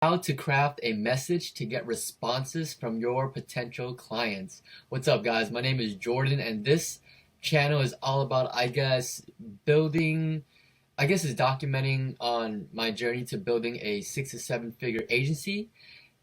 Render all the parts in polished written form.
How to craft a message to get responses from your potential clients. What's up, guys? My name is Jordan, and this channel is all about, building, is documenting on my journey to building a 6 to 7 figure agency.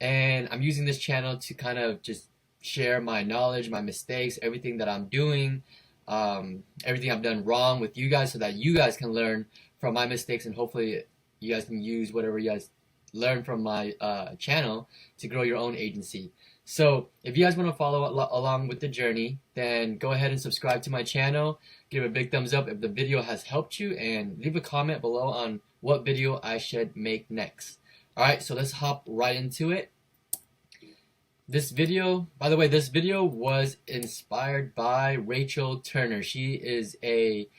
And I'm using this channel to kind of just share my knowledge, my mistakes, everything that I'm doing, everything I've done wrong with you guys so that you guys can learn from my mistakes, and hopefully you guys can use whatever you guys learn from my channel to grow your own agency. So if you guys want to follow along with the journey, then go ahead and subscribe to my channel, give a big thumbs up if the video has helped you, and leave a comment below on what video I should make next. Alright, so let's hop right into it. This video, by the way, this video was inspired by Rachel Turner. She is a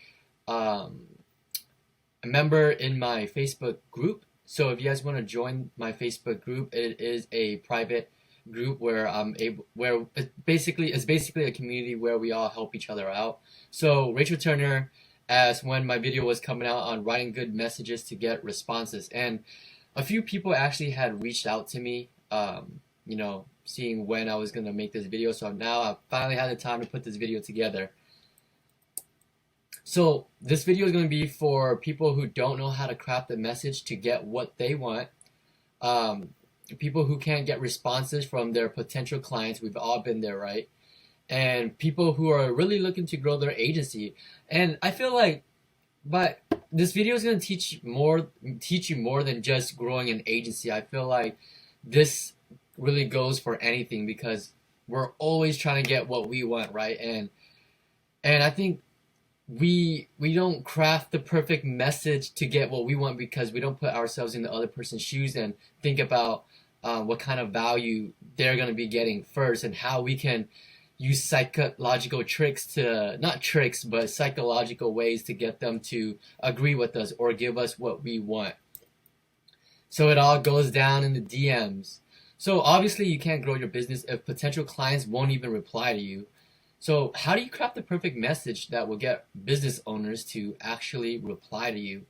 member in my Facebook group. So if you guys want to join my Facebook group, it is a private group where it's basically a community where we all help each other out. So Rachel Turner asked when my video was coming out on writing good messages to get responses, and a few people actually had reached out to me, seeing when I was gonna make this video. So now I finally had the time to put this video together. So this video is going to be for people who don't know how to craft a message to get what they want, people who can't get responses from their potential clients. We've all been there, right? And people who are really looking to grow their agency. And I feel like, but this video is going to teach you more than just growing an agency. I feel like this really goes for anything, because we're always trying to get what we want, right? And I think we don't craft the perfect message to get what we want because we don't put ourselves in the other person's shoes and think about what kind of value they're going to be getting first, and how we can use psychological psychological ways to get them to agree with us or give us what we want. So it all goes down in the DMs. So obviously you can't grow your business if potential clients won't even reply to you. So how do you craft the perfect message that will get business owners to actually reply to you?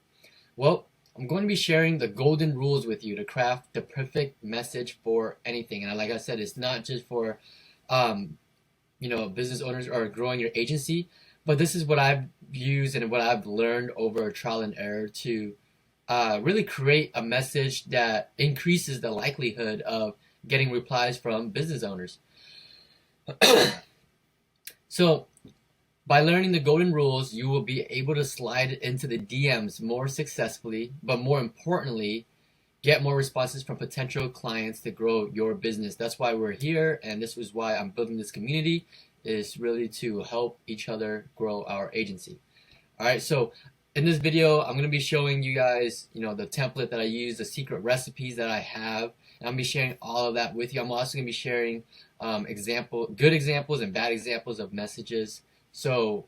Well, I'm going to be sharing the golden rules with you to craft the perfect message for anything. And like I said, it's not just for business owners or growing your agency, but this is what I've used and what I've learned over trial and error to really create a message that increases the likelihood of getting replies from business owners. So, by learning the golden rules, you will be able to slide into the DMs more successfully, but more importantly, get more responses from potential clients to grow your business. That's why we're here, and this is why I'm building this community, is really to help each other grow our agency. Alright, so in this video, I'm going to be showing you guys, the template that I use, the secret recipes that I have, and I'm going to be sharing all of that with you. I'm also going to be sharing good examples and bad examples of messages. So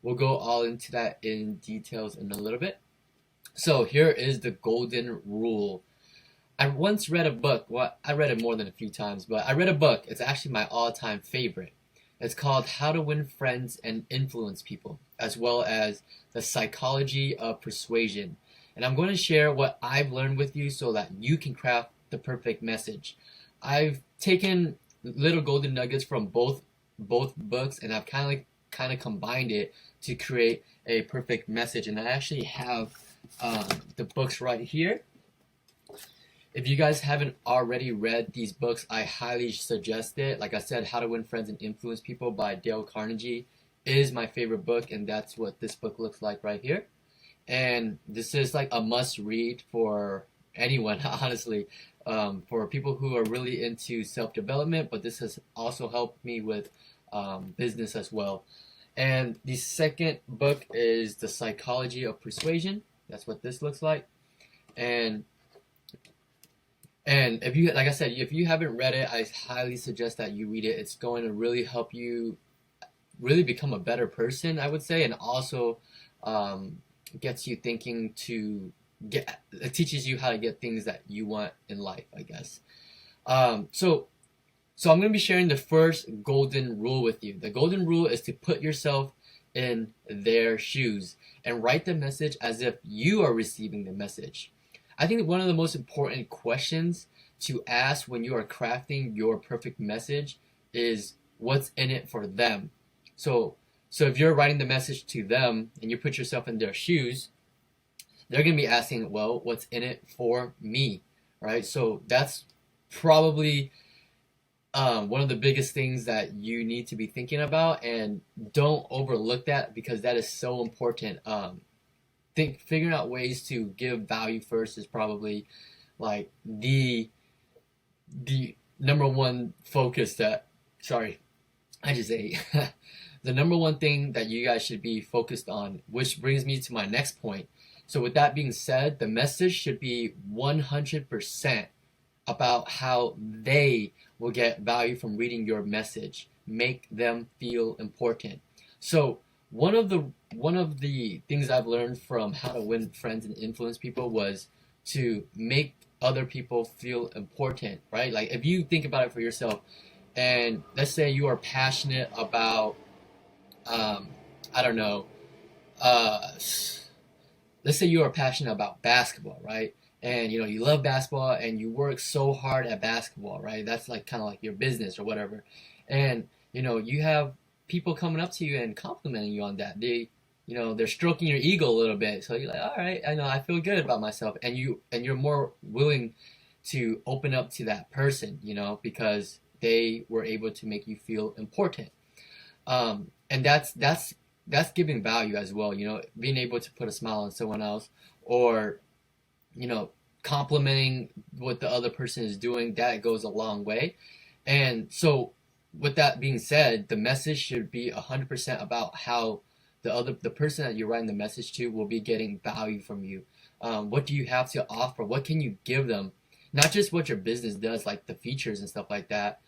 we'll go all into that in details in a little bit. So here is the golden rule. I once read a book. Well, I read it more than a few times, but I read a book. It's actually my all-time favorite. It's called How to Win Friends and Influence People, as well as The Psychology of Persuasion. And I'm going to share what I've learned with you so that you can craft the perfect message. I've taken little golden nuggets from both books, and I've kind of combined it to create a perfect message. And I actually have the books right here. If you guys haven't already read these books, I highly suggest it. Like I said, How to Win Friends and Influence People by Dale Carnegie is my favorite book, and that's what this book looks like right here. And this is like a must read for anyone, honestly, for people who are really into self-development, but this has also helped me with business as well. And the second book is The Psychology of Persuasion. That's what this looks like. And if you, like I said, if you haven't read it, I highly suggest that you read it. It's going to really help you really become a better person, I would say, and also gets you thinking it teaches you how to get things that you want in life, I guess. So I'm going to be sharing the first golden rule with you. The golden rule is to put yourself in their shoes and write the message as if you are receiving the message. I think one of the most important questions to ask when you are crafting your perfect message is what's in it for them. So if you're writing the message to them and you put yourself in their shoes, they're going to be asking, well, what's in it for me, right? So that's probably one of the biggest things that you need to be thinking about, and don't overlook that because that is so important. Figuring out ways to give value first is probably like the number one focus that, sorry, I just ate. The number one thing that you guys should be focused on, which brings me to my next point. So with that being said, the message should be 100% about how they will get value from reading your message. Make them feel important. So one of the things I've learned from how to win friends and influence people was to make other people feel important, right? Like if you think about it for yourself, and let's say you are passionate about, I don't know, let's say you are passionate about basketball, right? And you love basketball and you work so hard at basketball, right? That's like kind of like your business or whatever. And you have people coming up to you and complimenting you on that. They're stroking your ego a little bit. So you're like, all right, I know, I feel good about myself. And you're more willing to open up to that person, because they were able to make you feel important. And that's giving value as well. Being able to put a smile on someone else, or complimenting what the other person is doing, that goes a long way. And so with that being said, the message should be 100% about how the person that you're writing the message to will be getting value from you. What do you have to offer? What can you give them? Not just what your business does, like the features and stuff like that,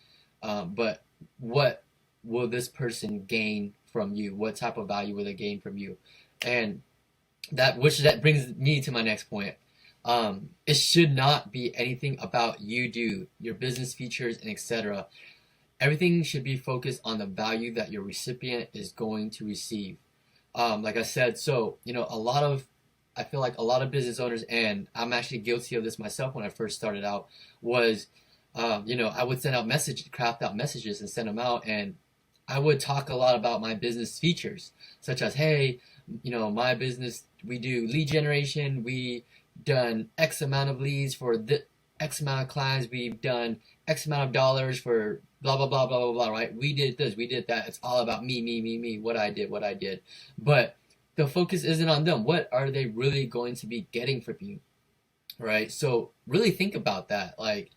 but what will this person gain from you? What type of value will they gain from you? And that brings me to my next point. It should not be anything about your business features, and etc. Everything should be focused on the value that your recipient is going to receive. Like I said, so I feel like a lot of business owners, and I'm actually guilty of this myself when I first started out, was I would craft out messages and send them out, and I would talk a lot about my business features, such as, hey, my business, we do lead generation, we done X amount of leads for the X amount of clients, we've done X amount of dollars for blah, blah, blah, blah, blah, blah, right? We did this, we did that. It's all about me, what I did. But the focus isn't on them. What are they really going to be getting from you, right? So really think about that. Like,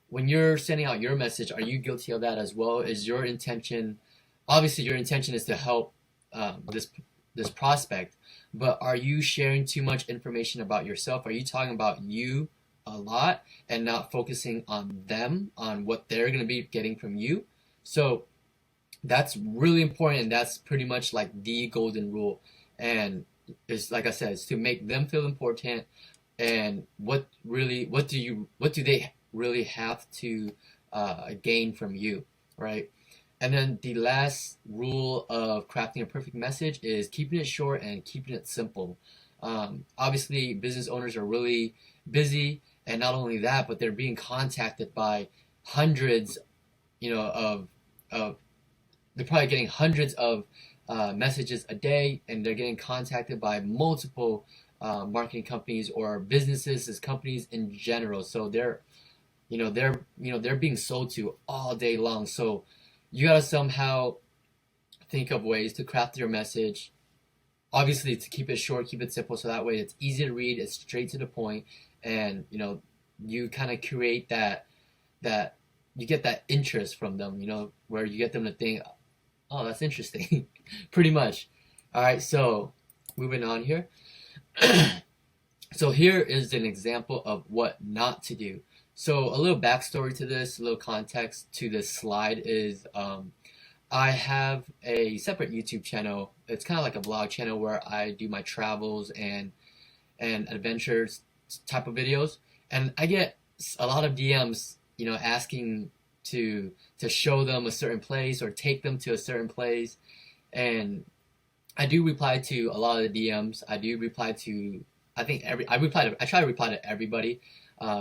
when you're sending out your message, are you guilty of that as well? Is your intention, obviously your intention is to help this prospect, but are you sharing too much information about yourself? Are you talking about you a lot and not focusing on them, on what they're going to be getting from you? So that's really important, and that's pretty much like the golden rule. And it's, like I said, it's to make them feel important. And what do they really have to gain from you, right? And then the last rule of crafting a perfect message is keeping it short and keeping it simple. Obviously, business owners are really busy, and not only that, but they're being contacted by hundreds, of they're probably getting hundreds of messages a day, and they're getting contacted by multiple marketing companies or businesses, companies in general. So they're being sold to all day long. So you gotta somehow think of ways to craft your message. Obviously, to keep it short, keep it simple, so that way it's easy to read, it's straight to the point, and you kind of create that you get that interest from them, where you get them to think, oh, that's interesting, pretty much. All right, so moving on here. So here is an example of what not to do. So a little backstory to this, a little context to this slide is I have a separate YouTube channel. It's kind of like a vlog channel where I do my travels and adventures type of videos. And I get a lot of DMs, asking to show them a certain place or take them to a certain place. And I do reply to a lot of the DMs. I do reply to, I try to reply to everybody.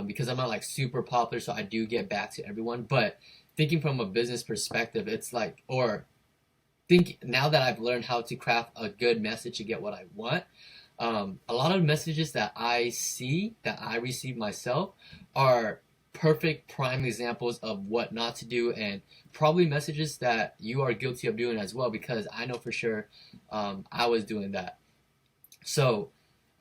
because I'm not like super popular, so I do get back to everyone. But thinking from a business perspective, it's like, or think now that I've learned how to craft a good message to get what I want, a lot of messages that I see that I receive myself are perfect prime examples of what not to do, and probably messages that you are guilty of doing as well, because I know for sure I was doing that. So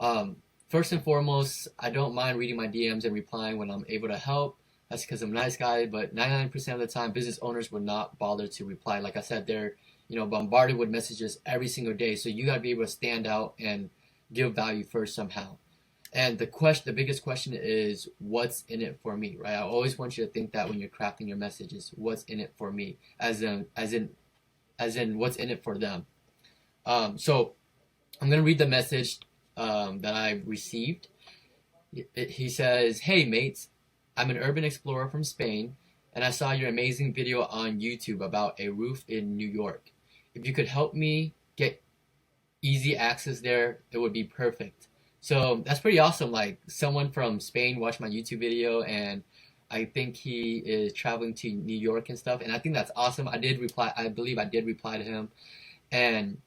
um, first and foremost, I don't mind reading my DMs and replying when I'm able to help. That's because I'm a nice guy, but 99% of the time, business owners would not bother to reply. Like I said, they're bombarded with messages every single day. So you got to be able to stand out and give value first somehow. And the biggest question is, what's in it for me, right? I always want you to think that when you're crafting your messages, what's in it for me, as in what's in it for them. So I'm gonna read the message that I received. He says, "Hey mates, I'm an urban explorer from Spain, and I saw your amazing video on YouTube about a roof in New York. If you could help me get easy access there, it would be perfect." So that's pretty awesome. Like, someone from Spain watched my YouTube video, and I think he is traveling to New York and stuff. And I think that's awesome. I did reply. I believe I did reply to him. And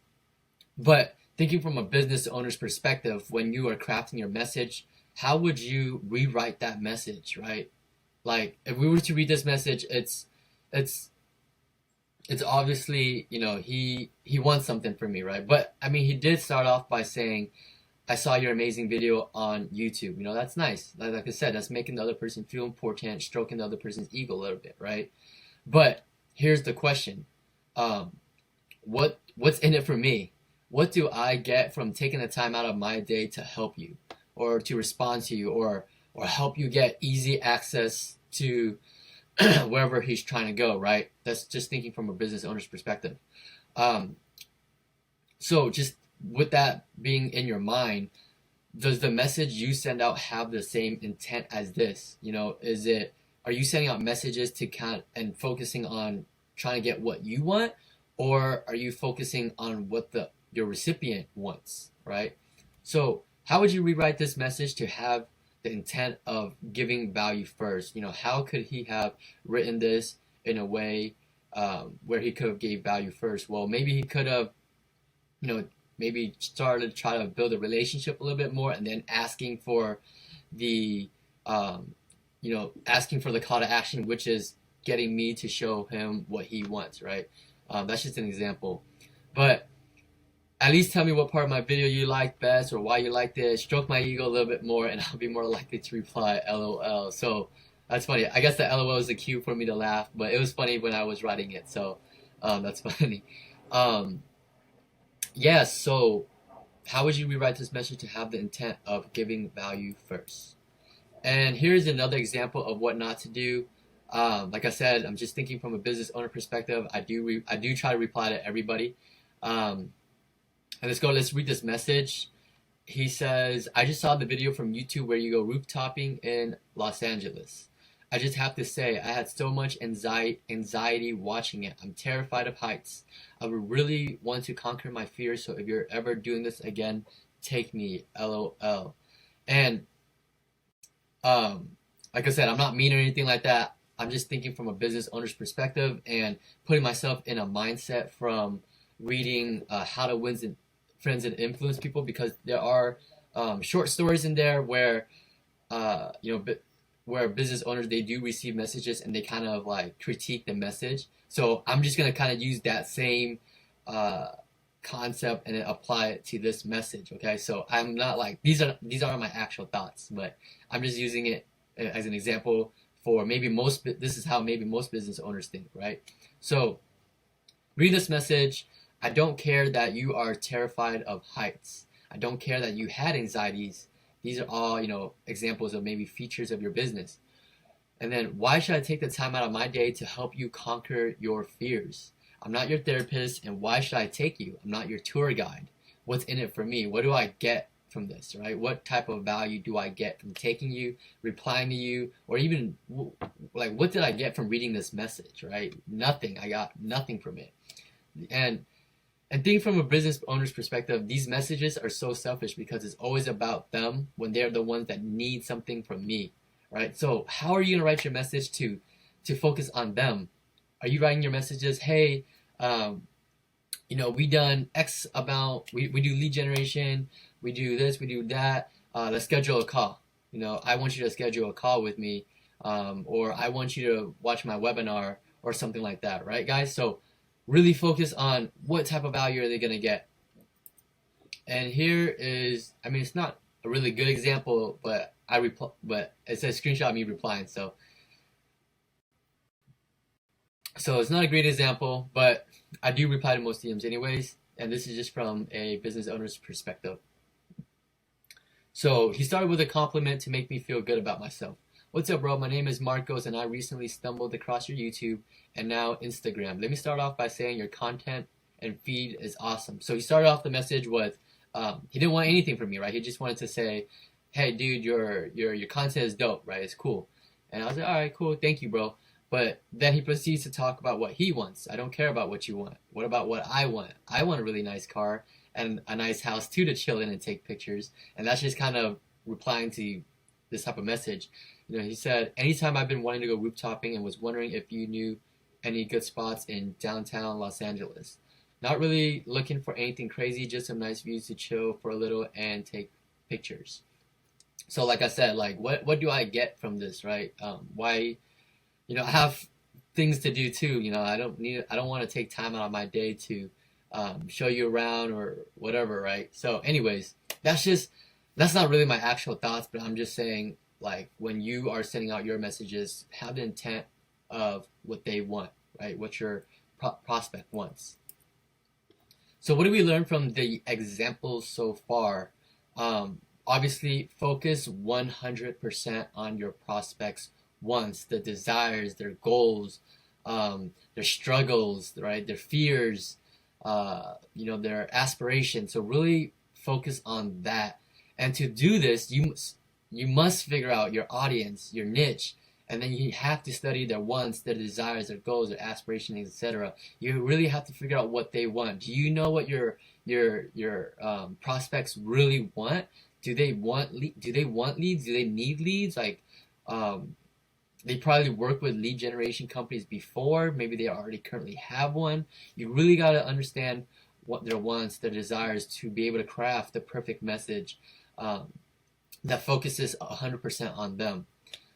but thinking from a business owner's perspective, when you are crafting your message, how would you rewrite that message, right? Like, if we were to read this message, it's it's obviously, he wants something from me, right? But I mean, he did start off by saying, "I saw your amazing video on YouTube." That's nice. Like I said, that's making the other person feel important, stroking the other person's ego a little bit, right? But here's the question: um, what's in it for me? What do I get from taking the time out of my day to help you, or to respond to you, or help you get easy access to wherever he's trying to go, right? That's just thinking from a business owner's perspective. Um, so just with that being in your mind, does the message you send out have the same intent as this? Are you sending out messages to and focusing on trying to get what you want, or are you focusing on what your recipient wants, right? So how would you rewrite this message to have the intent of giving value first? How could he have written this in a way where he could have gave value first? Well, maybe he could have, maybe started to try to build a relationship a little bit more, and then asking for the, asking for the call to action, which is getting me to show him what he wants, right? That's just an example. But at least tell me what part of my video you liked best, or why you liked it. Stroke my ego a little bit more, and I'll be more likely to reply LOL. So that's funny. I guess the LOL is a cue for me to laugh, but it was funny when I was writing it. So that's funny. Yeah, so how would you rewrite this message to have the intent of giving value first? And here's another example of what not to do. Like I said, I'm just thinking from a business owner perspective. I do try to reply to everybody. And let's read this message. He says, "I just saw the video from YouTube where you go rooftopping in Los Angeles. I just have to say, I had so much anxiety watching it. I'm terrified of heights. I would really want to conquer my fears, so if you're ever doing this again, take me, LOL." And like I said, I'm not mean or anything like that. I'm just thinking from a business owner's perspective and putting myself in a mindset from reading How to Win Friends and Influence People, because there are short stories in there where where business owners, they do receive messages and they kind of like critique the message. So I'm just gonna kind of use that same concept and then apply it to this message. Okay, so I'm not like, these aren't my actual thoughts, but I'm just using it as an example for this is how maybe most business owners think, right? So read this message. "I don't care that you are terrified of heights. I don't care that you had anxieties. These are all, examples of maybe features of your business. And then, why should I take the time out of my day to help you conquer your fears? I'm not your therapist, and why should I take you? I'm not your tour guide. What's in it for me? What do I get from this, right? What type of value do I get from taking you, replying to you, or even, like, what did I get from reading this message, right? Nothing. I got nothing from it. And think from a business owner's perspective, these messages are so selfish because it's always about them when they're the ones that need something from me, right? So how are you gonna write your message to focus on them? Are you writing your messages, hey, um, we done X amount, we do lead generation, we do this, we do that, let's schedule a call. I want you to schedule a call with me, or I want you to watch my webinar or something like that, right, guys? So really focus on what type of value are they going to get. And here is, I mean, it's not a really good example, but but it's a screenshot of me replying. So it's not a great example, but I do reply to most DMs anyways, and this is just from a business owner's perspective. So he started with a compliment to make me feel good about myself. What's up, bro? My name is Marcos, and I recently stumbled across your YouTube and now Instagram. Let me start off by saying your content and feed is awesome. So he started off the message with, he didn't want anything from me, right? He just wanted to say, hey, dude, your content is dope, right? It's cool. And I was like, all right, cool. Thank you, bro. But then he proceeds to talk about what he wants. I don't care about what you want. What about what I want? I want a really nice car and a nice house too to chill in and take pictures. And that's just kind of replying to this type of message. He said, anytime I've been wanting to go rooftopping and was wondering if you knew any good spots in downtown Los Angeles. Not really looking for anything crazy, just some nice views to chill for a little and take pictures. So like I said, like what do I get from this, right? Why I have things to do too. I don't want to take time out of my day to show you around or whatever, right? So anyways, that's not really my actual thoughts, but I'm just saying, like, when you are sending out your messages, have the intent of what they want, right? What your prospect wants. So what do we learn from the examples so far? Obviously, focus 100% on your prospects' wants, the desires, their goals, their struggles, right? Their fears, their aspirations. So really focus on that. And to do this, you must figure out your audience, your niche, and then you have to study their wants, their desires, their goals, their aspirations, etc. You really have to figure out what they want. Do you know what your prospects really want? Do they want leads? Do they need leads? Like, they probably worked with lead generation companies before. Maybe they already currently have one. You really got to understand what their wants, their desires, to be able to craft the perfect message that focuses 100% on them.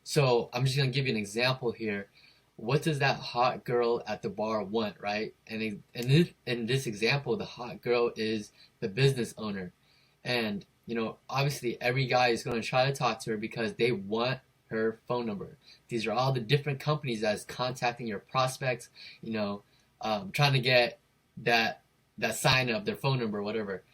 So I'm just going to give you an example here. What does that hot girl at the bar want, right? And in this example, the hot girl is the business owner. And, obviously every guy is going to try to talk to her because they want her phone number. These are all the different companies that's contacting your prospects, trying to get that sign up, their phone number, whatever.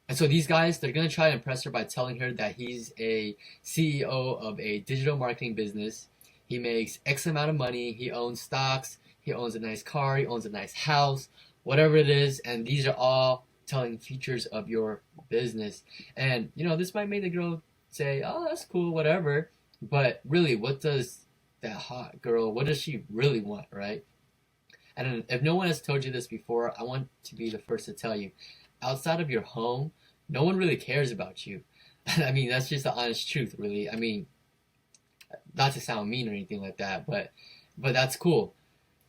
And so these guys, they're going to try to impress her by telling her that he's a CEO of a digital marketing business. He makes X amount of money. He owns stocks. He owns a nice car. He owns a nice house, whatever it is. And these are all telling features of your business. And, this might make the girl say, oh, that's cool, whatever. But really, what does that hot girl, what does she really want, right? And if no one has told you this before, I want to be the first to tell you. Outside of your home, no one really cares about you. I mean, that's just the honest truth, really. I mean, not to sound mean or anything like that, but that's cool.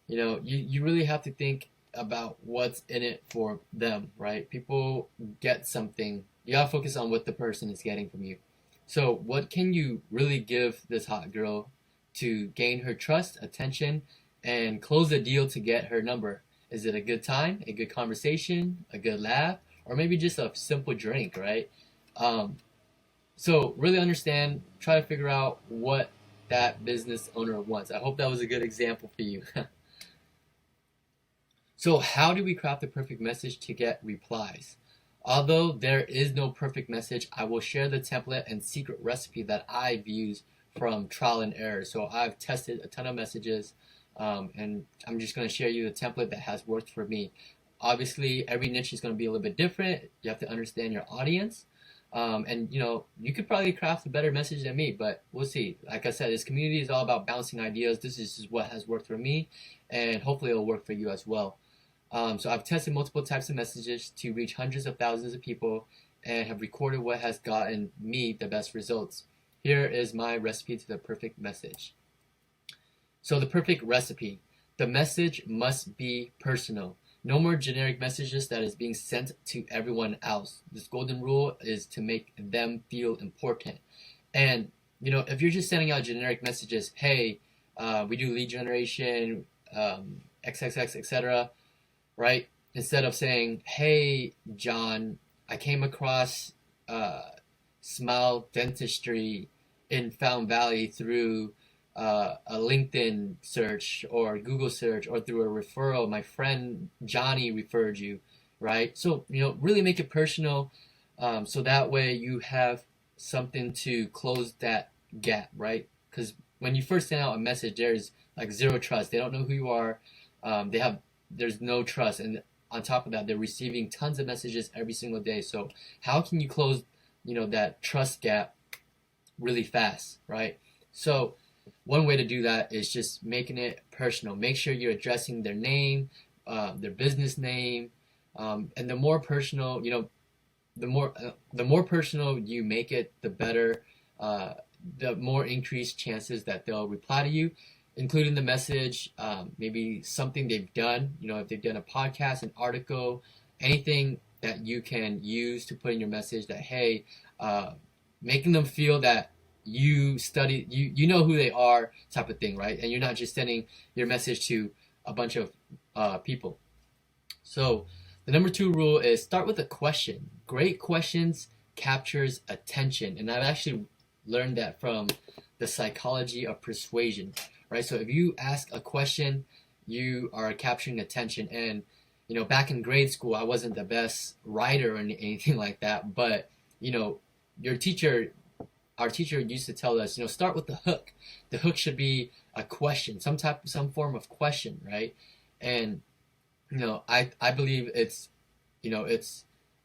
You really have to think about what's in it for them, right? People get something. You gotta focus on what the person is getting from you. So what can you really give this hot girl to gain her trust, attention, and close the deal to get her number? Is it a good time, a good conversation, a good laugh, or maybe just a simple drink, right? So really understand, try to figure out what that business owner wants. I hope that was a good example for you. So how do we craft the perfect message to get replies? Although there is no perfect message, I will share the template and secret recipe that I've used from trial and error. So I've tested a ton of messages, and I'm just going to share you the template that has worked for me. Obviously, every niche is going to be a little bit different. You have to understand your audience. And you could probably craft a better message than me, but we'll see. Like I said, this community is all about bouncing ideas. This is just what has worked for me, and hopefully it'll work for you as well. So I've tested multiple types of messages to reach hundreds of thousands of people and have recorded what has gotten me the best results. here is my recipe to the perfect message. So the perfect recipe. The message must be personal. No more generic messages that is being sent to everyone else. This golden rule is to make them feel important. And if you're just sending out generic messages, hey, we do lead generation, XXX, etc., right? Instead of saying, hey, John, I came across Smile Dentistry in Fountain Valley through a LinkedIn search or Google search or through a referral. My friend Johnny referred you, right? So, really make it personal, so that way you have something to close that gap, right? Because when you first send out a message, there's like zero trust. They don't know who you are. There's no trust. And on top of that, they're receiving tons of messages every single day. So how can you close, that trust gap really fast, right? So one way to do that is just making it personal. Make sure you're addressing their name, their business name, and the more personal, the more personal you make it, the better, the more increased chances that they'll reply to you, including the message, maybe something they've done. If they've done a podcast, an article, anything that you can use to put in your message that, hey, making them feel that you study, you know who they are, type of thing, right? And you're not just sending your message to a bunch of people. So the number 2 rule is start with a question. Great questions captures attention. And I've actually learned that from the psychology of persuasion, right? So if you ask a question, you are capturing attention. And back in grade school, I wasn't the best writer or anything like that, but our teacher used to tell us, start with the hook. The hook should be a question, some form of question, right? And I believe it's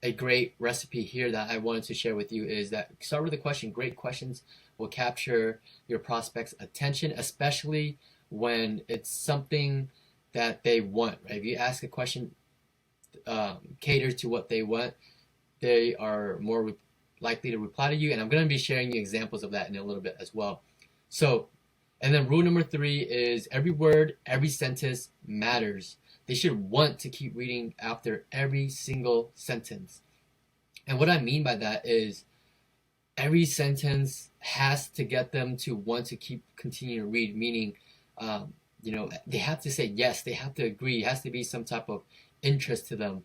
a great recipe here that I wanted to share with you, is that start with a question. Great questions will capture your prospect's attention, especially when it's something that they want, right? If you ask a question catered to what they want, they are more likely to reply to you. And I'm going to be sharing you examples of that in a little bit as well. So, and then rule number 3 is every word, every sentence matters. They should want to keep reading after every single sentence. And what I mean by that is every sentence has to get them to want to continue to read, meaning, they have to say yes, they have to agree, it has to be some type of interest to them,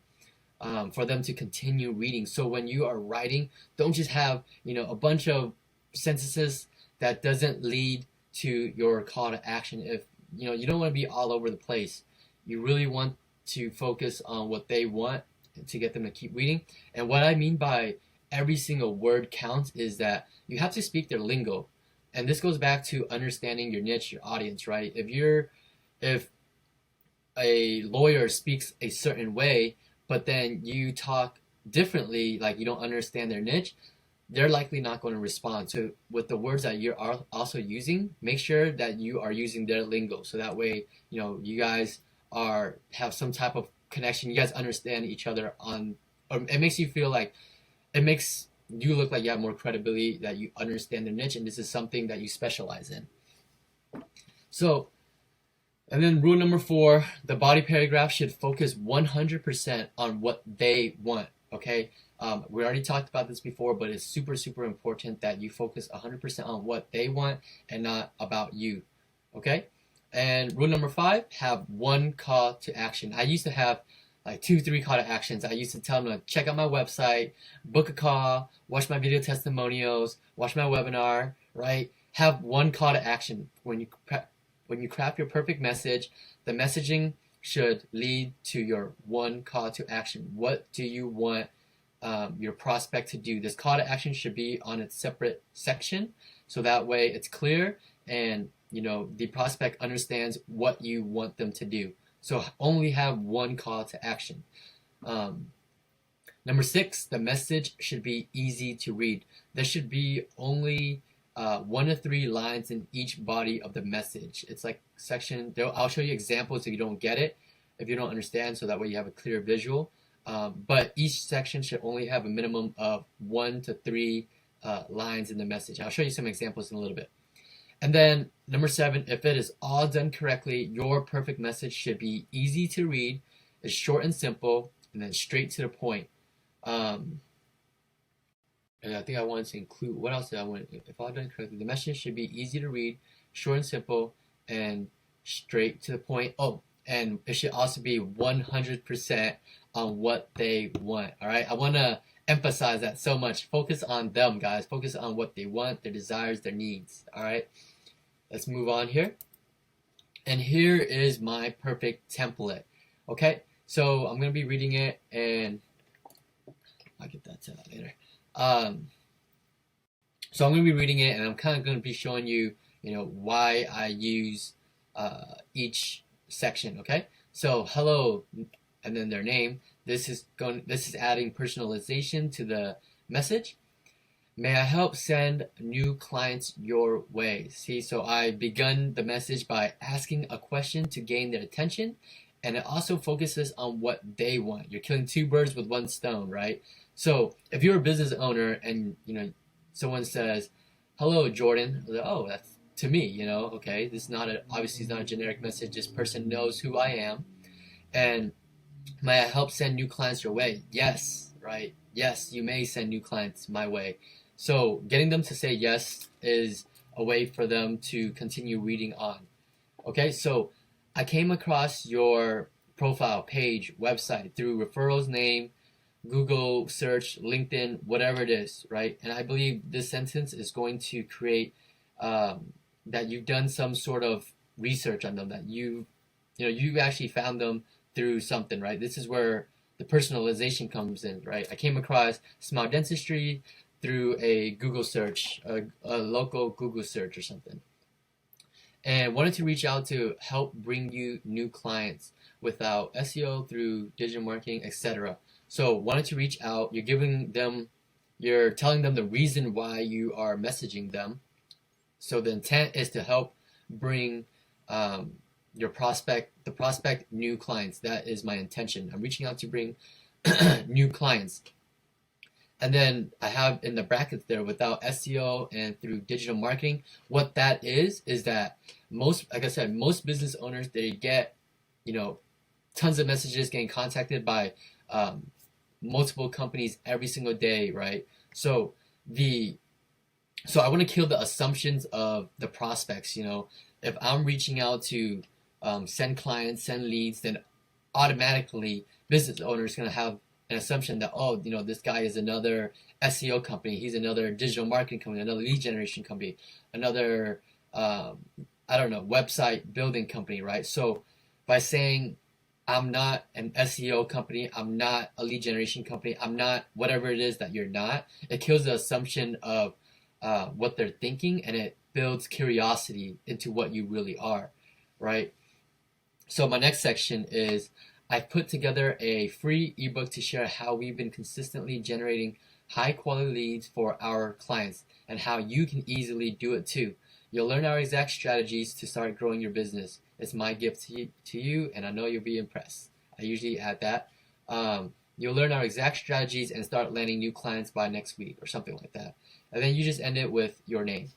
for them to continue reading. So when you are writing, don't just have, a bunch of sentences that doesn't lead to your call to action. If, you don't want to be all over the place. You really want to focus on what they want to get them to keep reading. And what I mean by every single word counts is that you have to speak their lingo. And this goes back to understanding your niche, your audience, right? If a lawyer speaks a certain way, but then you talk differently, like you don't understand their niche, they're likely not going to respond. So with the words that you're also using, make sure that you are using their lingo. So that way, you guys have some type of connection. You guys understand each other it makes you feel like, it makes you look like you have more credibility, that you understand their niche, and this is something that you specialize in. So, and then rule number 4, the body paragraph should focus 100% on what they want, okay? We already talked about this before, but it's super, super important that you focus 100% on what they want and not about you, okay? And rule number 5, have one call to action. I used to have like 2-3 call to actions. I used to tell them to check out my website, book a call, watch my video testimonials, watch my webinar, right? Have one call to action. When you craft your perfect message, the messaging should lead to your one call to action. What do you want your prospect to do? This call to action should be on its separate section, so that way it's clear and the prospect understands what you want them to do. So only have one call to action. Number 6, the message should be easy to read. There should be only 1 to 3 lines in each body of the message. It's like section. I'll show you examples if you don't get it, if you don't understand, so that way you have a clear visual. But each section should only have a minimum of 1 to 3 lines in the message. I'll show you some examples in a little bit. And then number 7, if it is all done correctly, your perfect message should be easy to read, it's short and simple, and then straight to the point. And I think I wanted to include, what else did I want? If all done correctly, the message should be easy to read, short and simple, and straight to the point. Oh, and it should also be 100% on what they want. All right, I want to emphasize that so much. Focus on them, guys. Focus on what they want, their desires, their needs. All right, let's move on here. And here is my perfect template. Okay, so I'm gonna be reading it, and I'll get that to that later. So I'm gonna be reading it, and I'm kind of gonna be showing you, why I use each section. Okay, so hello, and then their name. This is adding personalization to the message. May I help send new clients your way? See, so I begun the message by asking a question to gain their attention, and it also focuses on what they want. You're killing two birds with one stone, right? So if you're a business owner and someone says, "Hello, Jordan," oh, that's to me, okay, this is obviously it's not a generic message. This person knows who I am, and may I help send new clients your way? Yes, right? Yes, you may send new clients my way. So getting them to say yes is a way for them to continue reading on. Okay, so I came across your profile page, website through referrals, name, Google search, LinkedIn, whatever it is, right? And I believe this sentence is going to create that you've done some sort of research on them, that you actually found them through something, right? This is where the personalization comes in, right? I came across Smile Dentistry through a Google search, a local Google search or something, and wanted to reach out to help bring you new clients without SEO, through digital marketing, etc. So wanted to reach out. You're telling them the reason why you are messaging them. So the intent is to help bring the prospect new clients. That is my intention. I'm reaching out to bring new clients. And then I have in the brackets there, without SEO and through digital marketing. What that is that like I said, most business owners, they get, tons of messages, getting contacted by multiple companies every single day, right? So I want to kill the assumptions of the prospects. If I'm reaching out to send clients, send leads, then automatically business owners going to have an assumption that, this guy is another SEO company, he's another digital marketing company, another lead generation company, another website building company, right? So by saying I'm not an SEO company, I'm not a lead generation company, I'm not whatever it is that you're not, it kills the assumption of what they're thinking, and it builds curiosity into what you really are, right? So my next section is, I've put together a free ebook to share how we've been consistently generating high quality leads for our clients and how you can easily do it too. You'll learn our exact strategies to start growing your business. It's my gift to you, and I know you'll be impressed. I usually add that. You'll learn our exact strategies and start landing new clients by next week, or something like that. And then you just end it with your name.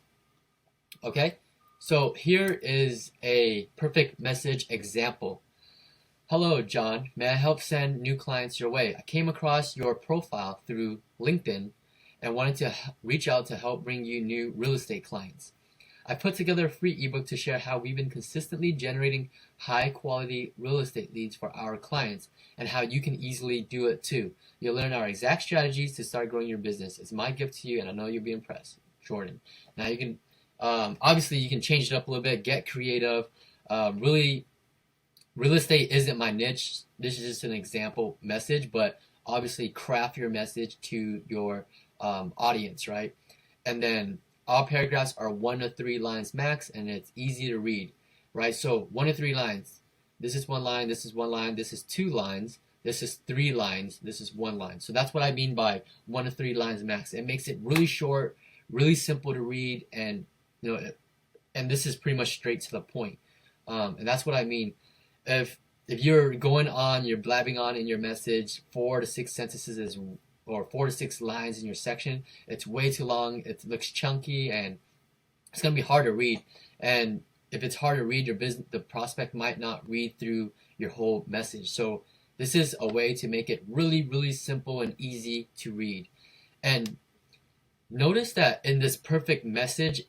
Okay? So here is a perfect message example. Hello, John. May I help send new clients your way? I came across your profile through LinkedIn and wanted to reach out to help bring you new real estate clients. I put together a free ebook to share how we've been consistently generating high quality real estate leads for our clients and how you can easily do it too. You'll learn our exact strategies to start growing your business. It's my gift to you, and I know you'll be impressed. Jordan. Now you can, obviously you can change it up a little bit, get creative. Really, real estate isn't my niche. This is just an example message, but obviously craft your message to your audience, right? And then all paragraphs are 1 to 3 lines max, and it's easy to read, right? So 1 to 3 lines. This is 1 line, this is 1 line, this is 2 lines, this is 3 lines, this is 1 line. So that's what I mean by 1 to 3 lines max. It makes it really short, really simple to read, and and this is pretty much straight to the point. And that's what I mean. If you're going on, you're blabbing on in your message, 4 to 6 sentences is or 4 to 6 lines in your section, it's way too long. It looks chunky and it's going to be hard to read. And if it's hard to read, the prospect might not read through your whole message. So this is a way to make it really, really simple and easy to read. And notice that in this perfect message,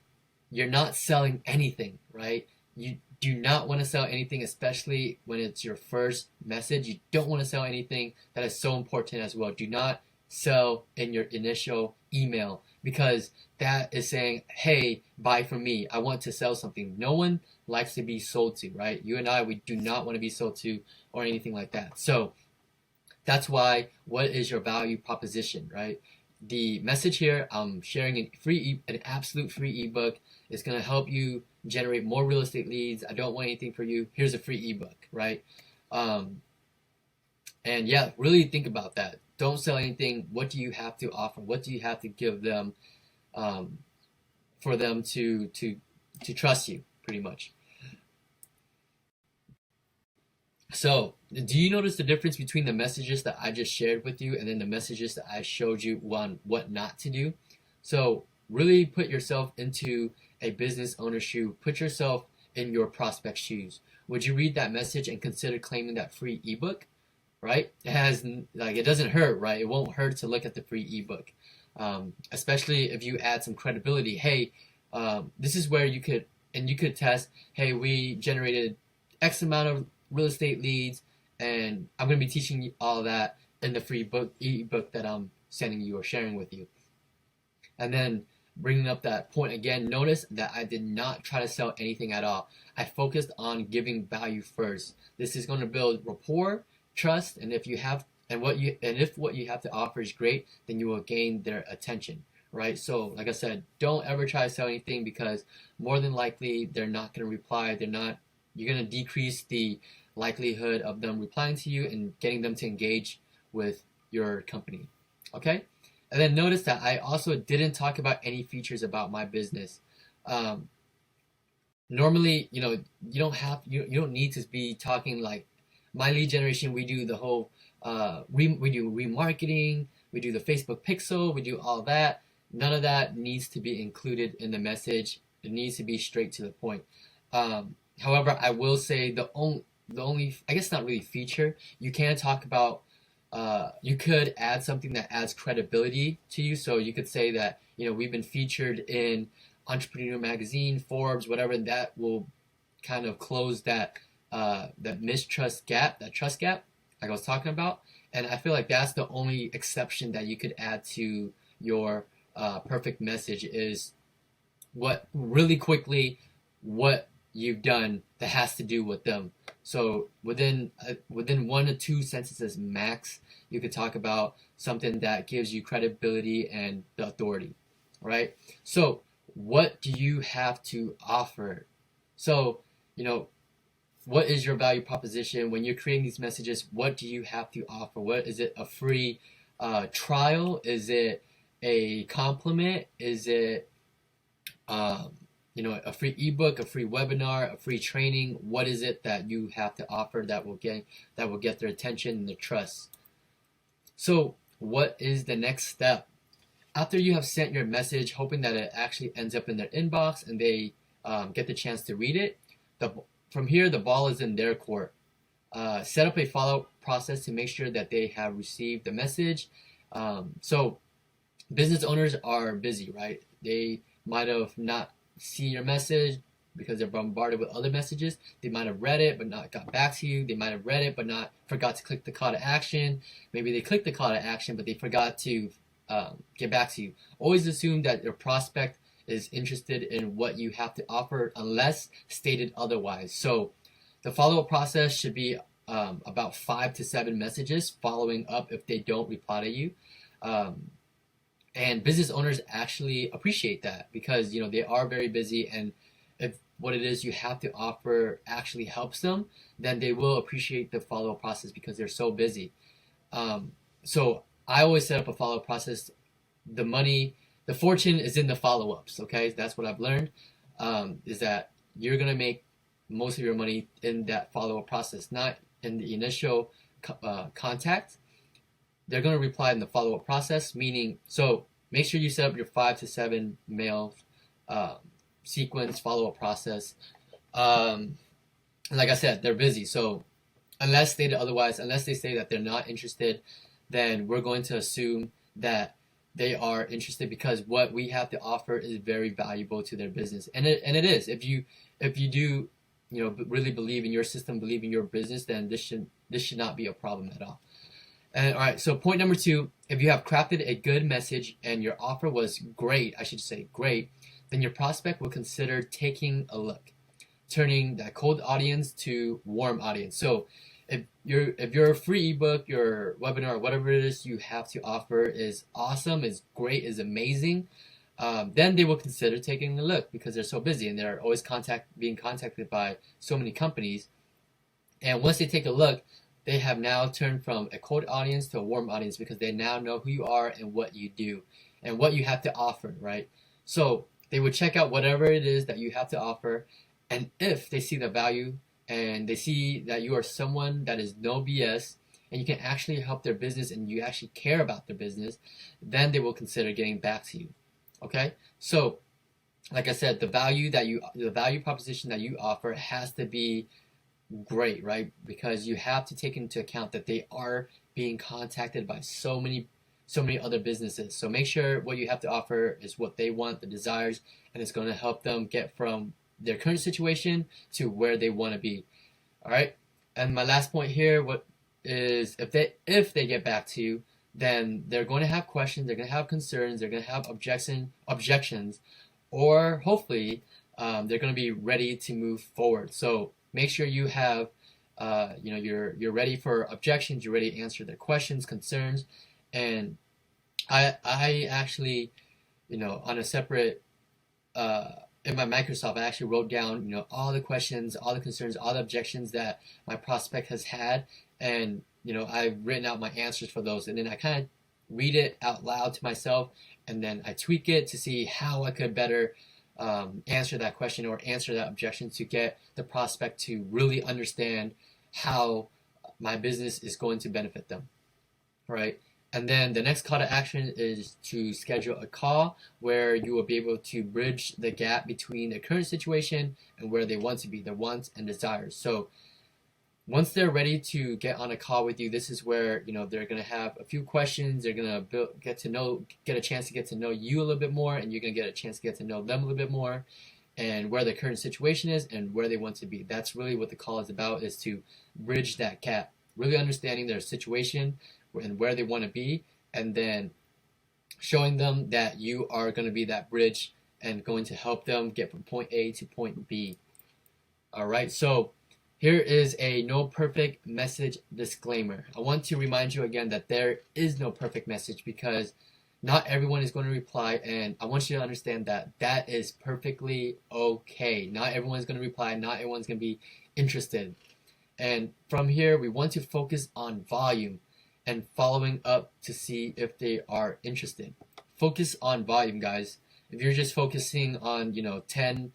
you're not selling anything, right? You do not want to sell anything, especially when it's your first message. You don't want to sell anything. That is so important as well. Do not sell in your initial email, because that is saying, hey, buy from me. I want to sell something. No one likes to be sold to, right? You and I, we do not want to be sold to or anything like that. So that's why, what is your value proposition, right? The message here, I'm sharing an absolute free ebook. It's going to help you generate more real estate leads. I don't want anything for you. Here's a free ebook, right? And yeah, really think about that. Don't sell anything. What do you have to offer? What do you have to give them for them to trust you, pretty much? So, do you notice the difference between the messages that I just shared with you and then the messages that I showed you on what not to do? So, really put yourself into a business owner's shoe. Put yourself in your prospect's shoes. Would you read that message and consider claiming that free ebook? Right? It doesn't hurt, right? It won't hurt to look at the free ebook, especially if you add some credibility. Hey, this is where you could test. Hey, we generated X amount of real estate leads, and I'm going to be teaching you all that in the free ebook that I'm sending you or sharing with you. And then bringing up that point again, notice that I did not try to sell anything at all. I focused on giving value first. This is going to build rapport, trust, and if what you have to offer is great, then you will gain their attention, right? So like I said, don't ever try to sell anything, because more than likely they're not going to reply. You're going to decrease the likelihood of them replying to you and getting them to engage with your company. Okay? And then notice that I also didn't talk about any features about my business. Normally, you don't need to be talking like my lead generation. We do the whole we do remarketing, we do the Facebook pixel, we do all that. None of that needs to be included in the message. It needs to be straight to the point. However, I will say the only, I guess not really feature, you can talk about, you could add something that adds credibility to you. So you could say that, we've been featured in Entrepreneur Magazine, Forbes, whatever, and that will kind of close that trust gap like I was talking about. And I feel like that's the only exception that you could add to your perfect message, is what you've done that has to do with them. So within 1 to 2 sentences max, you could talk about something that gives you credibility and the authority, right? So what do you have to offer? So, what is your value proposition when you're creating these messages? What do you have to offer? What is it? A free trial? Is it a compliment? Is it a free ebook, a free webinar, a free training? What is it that you have to offer that will get their attention and their trust? So what is the next step? After you have sent your message, hoping that it actually ends up in their inbox and they get the chance to read it, from here the ball is in their court. Set up a follow-up process to make sure that they have received the message. So business owners are busy, right? They might have not seen your message because they're bombarded with other messages. They might have read it but not got back to you. They might have read it but forgot to click the call to action. Maybe they clicked the call to action but they forgot to get back to you. Always assume that your prospect is interested in what you have to offer unless stated otherwise. So the follow-up process should be about 5 to 7 messages following up if they don't reply to you. And business owners actually appreciate that because they are very busy, and if what it is you have to offer actually helps them, then they will appreciate the follow-up process because they're so busy. So I always set up a follow-up process. The fortune is in the follow-ups. Okay, that's what I've learned. Is that you're gonna make most of your money in that follow-up process, not in the initial contact. they're going to reply in the follow-up process, meaning, so make sure you set up your 5 to 7 mail sequence follow-up process. Like I said, they're busy, so unless stated otherwise, unless they say that they're not interested, then we're going to assume that they are interested, because what we have to offer is very valuable to their business, and it is. If you do, really believe in your system, believe in your business, then this should not be a problem at all. And all right, so point number 2: if you have crafted a good message and your offer was great, I should say great, then your prospect will consider taking a look, turning that cold audience to warm audience. So if your free ebook, your webinar, whatever it is you have to offer is awesome, is great, is amazing, then they will consider taking a look, because they're so busy and they're always being contacted by so many companies. And once they take a look, they have now turned from a cold audience to a warm audience, because they now know who you are and what you do and what you have to offer, right? So they would check out whatever it is that you have to offer, and if they see the value and they see that you are someone that is no BS and you can actually help their business and you actually care about their business, then they will consider getting back to you. Okay? So, like I said, the value proposition that you offer has to be great, right? Because you have to take into account that they are being contacted by so many other businesses. So make sure what you have to offer is what they want, the desires, and it's going to help them get from their current situation to where they want to be. All right. And my last point here, what is, if they get back to you, then they're going to have questions, they're going to have concerns, they're going to have objections, or hopefully they're going to be ready to move forward. So make sure you have, you're ready for objections, you're ready to answer their questions, concerns, and I actually, on a separate in my Microsoft, I actually wrote down, all the questions, all the concerns, all the objections that my prospect has had, and I've written out my answers for those, and then I kind of read it out loud to myself, and then I tweak it to see how I could better answer that question or answer that objection to get the prospect to really understand how my business is going to benefit them, right? And then the next call to action is to schedule a call where you will be able to bridge the gap between the current situation and where they want to be, their wants and desires. So once they're ready to get on a call with you, this is where they're going to have a few questions. They're going to get a chance to get to know you a little bit more, and you're going to get a chance to get to know them a little bit more, and where their current situation is and where they want to be. That's really what the call is about, is to bridge that gap, really understanding their situation and where they want to be, and then showing them that you are going to be that bridge and going to help them get from point A to point B. All right, so here is a no perfect message disclaimer. I want to remind you again that there is no perfect message, because not everyone is going to reply, and I want you to understand that that is perfectly okay. Not everyone's going to reply, not everyone's going to be interested. And from here, we want to focus on volume and following up to see if they are interested. Focus on volume, guys. If you're just focusing on 10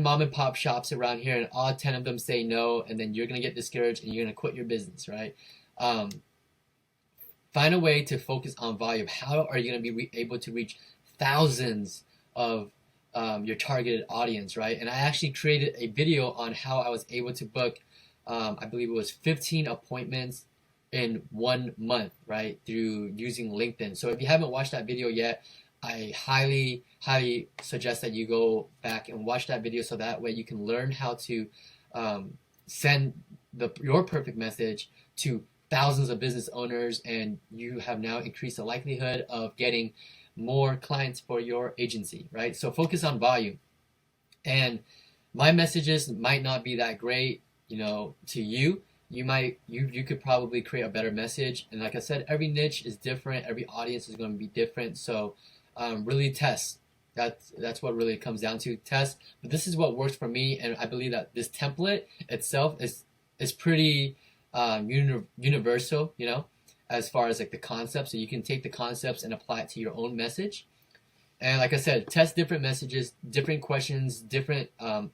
mom and pop shops around here and all 10 of them say no, and then you're going to get discouraged and you're going to quit your business, right? Find a way to focus on volume. How are you going to be able to reach thousands of your targeted audience, right? And I actually created a video on how I was able to book, I believe it was 15 appointments in 1 month, right, through using LinkedIn. So if you haven't watched that video yet, I highly suggest that you go back and watch that video, so that way you can learn how to send your perfect message to thousands of business owners, and you have now increased the likelihood of getting more clients for your agency, right? So focus on volume. And my messages might not be that great, to you. You could probably create a better message. And like I said, every niche is different. Every audience is going to be different. So really test. That's what really comes down to, test. But this is what works for me, and I believe that this template itself is pretty universal, as far as like the concept. So you can take the concepts and apply it to your own message. And like I said, test different messages, different questions, different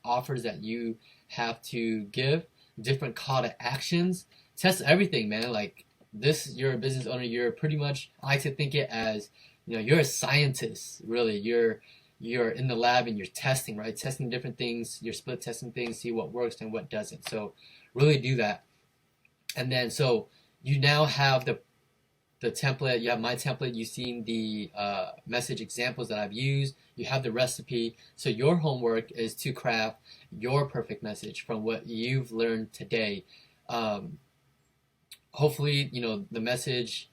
offers that you have to give, different call to actions. Test everything, man. Like, you're a business owner. You're pretty much, I like to think it as, you're a scientist, really. You're in the lab and you're testing, right? Testing different things. You're split testing things, see what works and what doesn't. So really do that. And then, so you now have the template. You have my template. You've seen the message examples that I've used. You have the recipe. So your homework is to craft your perfect message from what you've learned today. Hopefully, the message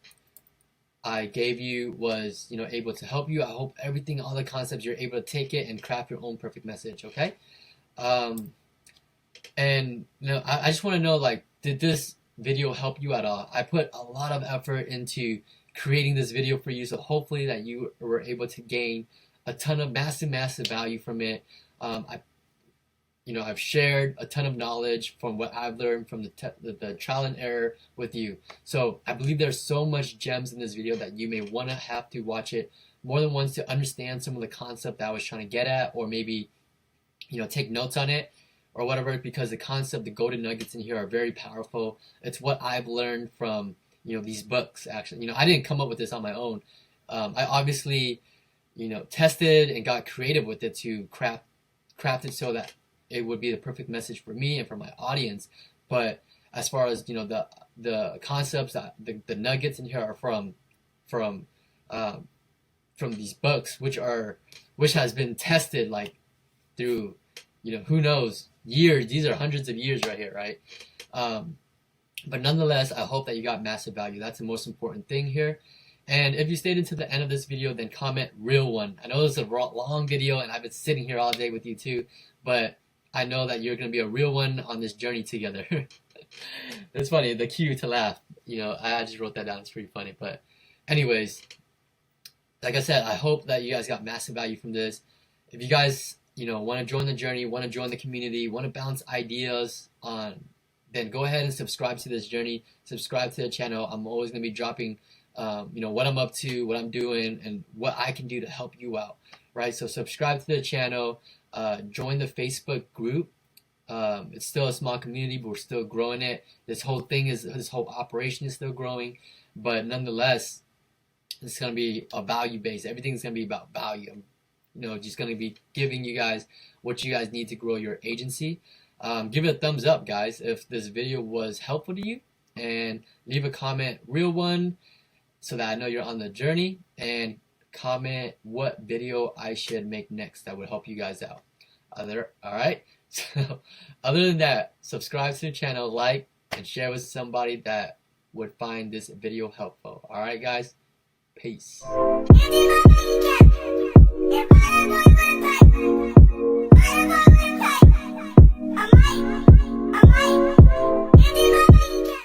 I gave you was, able to help you. I hope all the concepts, you're able to take it and craft your own perfect message, okay? And, I just want to know, like, did this video help you at all? I put a lot of effort into creating this video for you, so hopefully that you were able to gain a ton of massive value from it. I've shared a ton of knowledge from what I've learned from the trial and error with you. So I believe there's so much gems in this video that you may have to watch it more than once to understand some of the concept that I was trying to get at, or maybe, take notes on it or whatever, because the concept, the golden nuggets in here are very powerful. It's what I've learned from, these books, actually. I didn't come up with this on my own. I obviously, tested and got creative with it to craft it so that it would be the perfect message for me and for my audience. But as far as, the concepts, the nuggets in here are from these books, which has been tested, like, through, who knows, years. These are hundreds of years right here, right? But nonetheless, I hope that you got massive value. That's the most important thing here. And if you stayed into the end of this video, then comment real one. I know this is a long video and I've been sitting here all day with you too, but I know that you're going to be a real one on this journey together. It's funny, the cue to laugh. I just wrote that down. It's pretty funny. But anyways, like I said, I hope that you guys got massive value from this. If you guys, want to join the journey, want to join the community, want to bounce ideas on, then go ahead and subscribe to this journey. Subscribe to the channel. I'm always going to be dropping, what I'm up to, what I'm doing, and what I can do to help you out, right? So subscribe to the channel. Join the Facebook group. It's still a small community, but we're still growing it. This whole operation is still growing, but nonetheless, it's going to be a value base. Everything's going to be about value. Just going to be giving you guys what you guys need to grow your agency. Give it a thumbs up, guys, if this video was helpful to you, and leave a comment, real one, so that I know you're on the journey, and comment what video I should make next that would help you guys out. Alright? So, other than that, subscribe to the channel, like, and share with somebody that would find this video helpful. Alright, guys? Peace.